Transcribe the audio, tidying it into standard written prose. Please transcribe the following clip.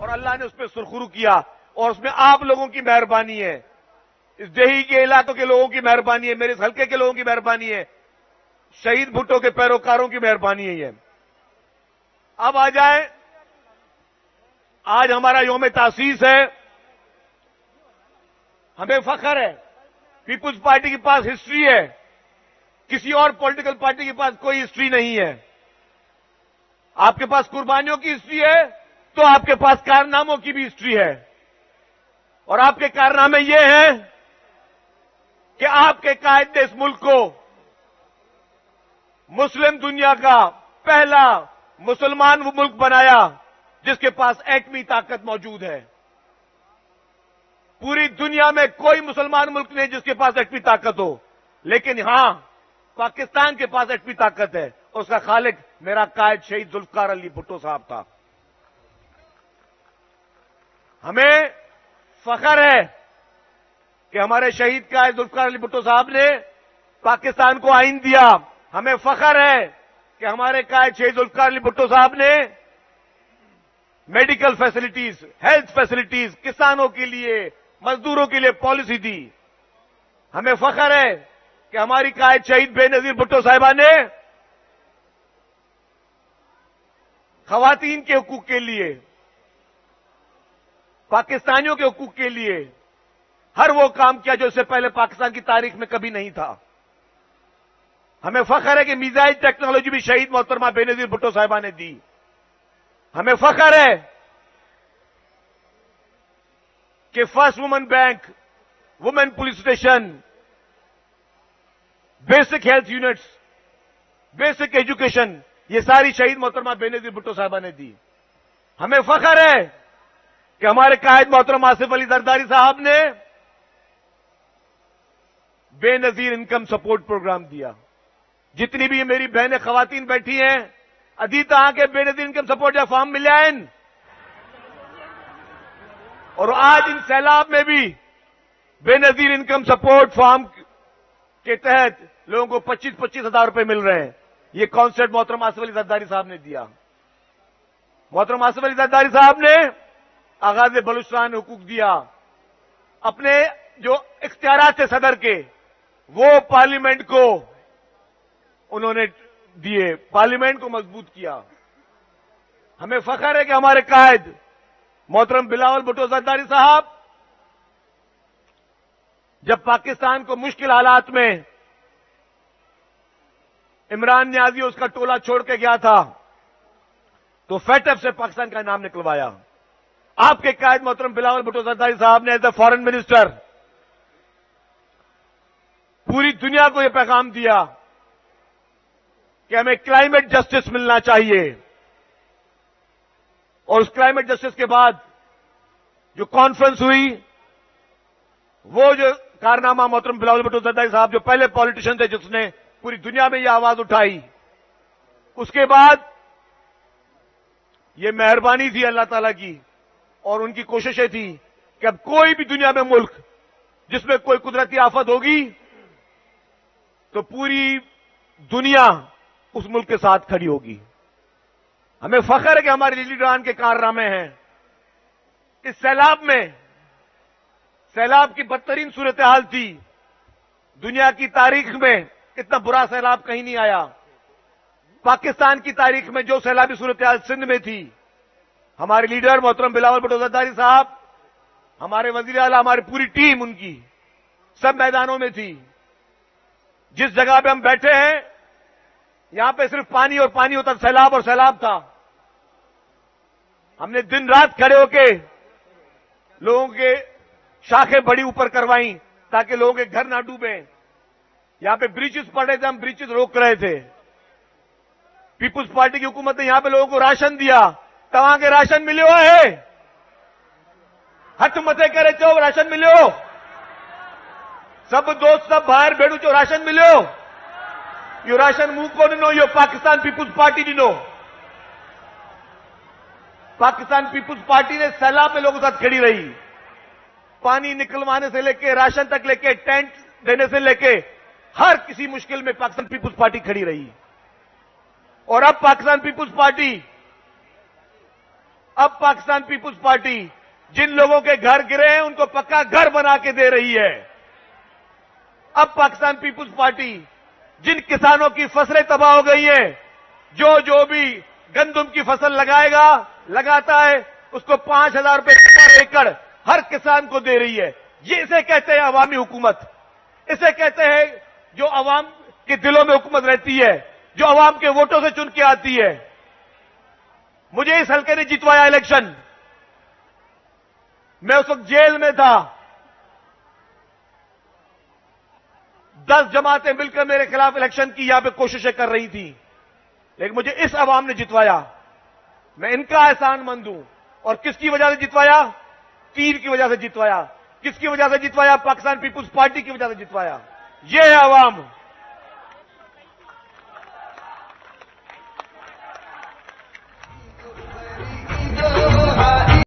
और अल्लाह ने उस पर सुरखरू किया, और उसमें आप लोगों की मेहरबानी है, इस देही के इलाकों के लोगों की मेहरबानी है, मेरे इस हल्के के लोगों की मेहरबानी है, शहीद भुट्टो के पैरोकारों की मेहरबानी है। ये अब आ जाए, आज हमारा यौम तासीस है। हमें फख्र है, पीपुल्स पार्टी के पास हिस्ट्री है, किसी और पॉलिटिकल पार्टी के पास कोई हिस्ट्री नहीं है। आपके पास कुर्बानियों की हिस्ट्री है तो आपके पास कारनामों की भी हिस्ट्री है, और आपके कारनामे ये हैं कि आपके कायद ने इस मुल्क को मुस्लिम दुनिया का पहला मुसलमान वो मुल्क बनाया जिसके पास एटमी ताकत मौजूद है। पूरी दुनिया में कोई मुसलमान मुल्क नहीं जिसके पास एटमी ताकत हो, लेकिन हां, पाकिस्तान के पास एटमी ताकत है, और उसका खालिक मेरा कायद शहीद जुल्फकार अली भुट्टो साहब था। हमें फख्र है कि हमारे शहीद कायद जुल्फकार अली भुट्टो साहब ने पाकिस्तान को आइन दिया। हमें फख्र है कि हमारे कायद शहीद जुल्फकार अली भुट्टो साहब ने मेडिकल फैसिलिटीज, हेल्थ फैसिलिटीज, किसानों के लिए, मजदूरों के लिए पॉलिसी दी। हमें फख्र है कि हमारी कायद शहीद बेनजीर भुट्टो साहिबा ने खवातीन के हुकूक के लिए, पाकिस्तानियों के हुकूक के लिए हर वो काम किया जो इससे पहले पाकिस्तान की तारीख में कभी नहीं था। हमें फख्र है कि मिसाइल टेक्नोलॉजी भी शहीद मोहतरमा बेनजीर भुट्टो साहिबा ने दी। हमें फख्र है कि first women bank, women police station, basic health units, basic education, ये सारी शहीद मोहतरमा बेनजीर भुट्टो साहिबा ने दी। हमें फख्र है कि हमारे कायद मोहतरम आसिफ अली जरदारी साहब ने बेनजीर इनकम सपोर्ट प्रोग्राम दिया। जितनी भी मेरी बहनें खवातीन बैठी हैं, अधी तहां के बेनजीर इनकम सपोर्ट या फॉर्म मिले हैं, और आज इन सैलाब में भी बेनजीर इनकम सपोर्ट फॉर्म के तहत लोगों को 25-25 हजार रुपए मिल रहे हैं। ये कॉन्सेप्ट मोहतरम आसिफ अली जरदारी साहब ने दिया। मोहतरम आसिफ अली जरदारी साहब ने आगाज बलूचिस्तान हुकूक दिया। अपने जो इख्तियारात थे सदर के, वो पार्लियामेंट को उन्होंने दिए, पार्लियामेंट को मजबूत किया। हमें फख्र है कि हमारे कायद मोहतरम बिलावल भुट्टो जरदारी साहब जब पाकिस्तान को मुश्किल हालात में इमरान नियाजी उसका टोला छोड़ के गया था, तो फेटअप से पाकिस्तान का नाम निकलवाया। आपके कायद मोहतरम बिलावल भुट्टो जरदारी साहब ने एज ए फॉरेन मिनिस्टर पूरी दुनिया को यह पैगाम दिया कि हमें क्लाइमेट जस्टिस मिलना चाहिए, और उस क्लाइमेट जस्टिस के बाद जो कॉन्फ्रेंस हुई, वो जो कारनामा मोहतरम बिलावल भुट्टो जरदारी साहब जो पहले पॉलिटिशियन थे जिसने पूरी दुनिया में यह आवाज उठाई, उसके बाद ये मेहरबानी थी अल्लाह ताला की, और उनकी कोशिशें थी कि अब कोई भी दुनिया में मुल्क जिसमें कोई कुदरती आफत होगी तो पूरी दुनिया उस मुल्क के साथ खड़ी होगी। हमें फख्र है कि हमारे लीडरान के कारनामे हैं। इस सैलाब में, सैलाब की बदतरीन सूरत हाल थी, दुनिया की तारीख में इतना बुरा सैलाब कहीं नहीं आया। पाकिस्तान की तारीख में जो सैलाबी सूरत हाल सिंध में थी, हमारे लीडर मोहतरम बिलावल भुट्टो जरदारी साहब, हमारे वजीर आला, हमारी पूरी टीम उनकी सब मैदानों में थी। जिस जगह पे हम बैठे हैं, यहां पे सिर्फ पानी और पानी होता, सैलाब और सैलाब था। हमने दिन रात खड़े होके लोगों के शाखें बड़ी ऊपर करवाई ताकि लोगों के घर ना डूबे। यहां पे ब्रिजेस पड़ रहे थे, हम ब्रिजेस रोक रहे थे। पीपुल्स पार्टी की हुकूमत ने यहां पे लोगों को राशन दिया। तव्हां के राशन मिलो है, हथ मथे करे चो राशन मिलो, सब दोस्त सब बाहर भेड़ू चो राशन मिलो। यो राशन मुंह को ॾिनो, यो पाकिस्तान पीपुल्स पार्टी ॾिनो। पाकिस्तान पीपुल्स पार्टी ने सैलाब में लोगों के साथ खड़ी रही। पानी निकलवाने से लेके, राशन तक लेके, टेंट देने से लेके, हर किसी मुश्किल में पाकिस्तान पीपुल्स पार्टी खड़ी रही। और अब पाकिस्तान पीपुल्स पार्टी अब पाकिस्तान पीपुल्स पार्टी जिन लोगों के घर गिरे हैं उनको पक्का घर बना के दे रही है। अब पाकिस्तान पीपुल्स पार्टी जिन किसानों की फसलें तबाह हो गई हैं, जो भी गंदम की फसल लगाता है उसको 5,000 रुपए पर एकड़ हर किसान को दे रही है। ये इसे कहते हैं अवामी हुकूमत। इसे कहते हैं जो अवाम के दिलों में हुकूमत रहती है, जो अवाम के वोटों से चुन के आती है। मुझे इस हल्के ने जितवाया इलेक्शन। मैं उस वक्त जेल में था। 10 जमातें मिलकर मेरे खिलाफ इलेक्शन की यहां पे कोशिशें कर रही थी, लेकिन मुझे इस अवाम ने जितवाया। मैं इनका एहसानमंद हूं। और किसकी वजह से जितवाया? तीर की वजह से जितवाया। किसकी वजह से जितवाया? पाकिस्तान पीपुल्स पार्टी की वजह से जितवाया। ये है अवाम।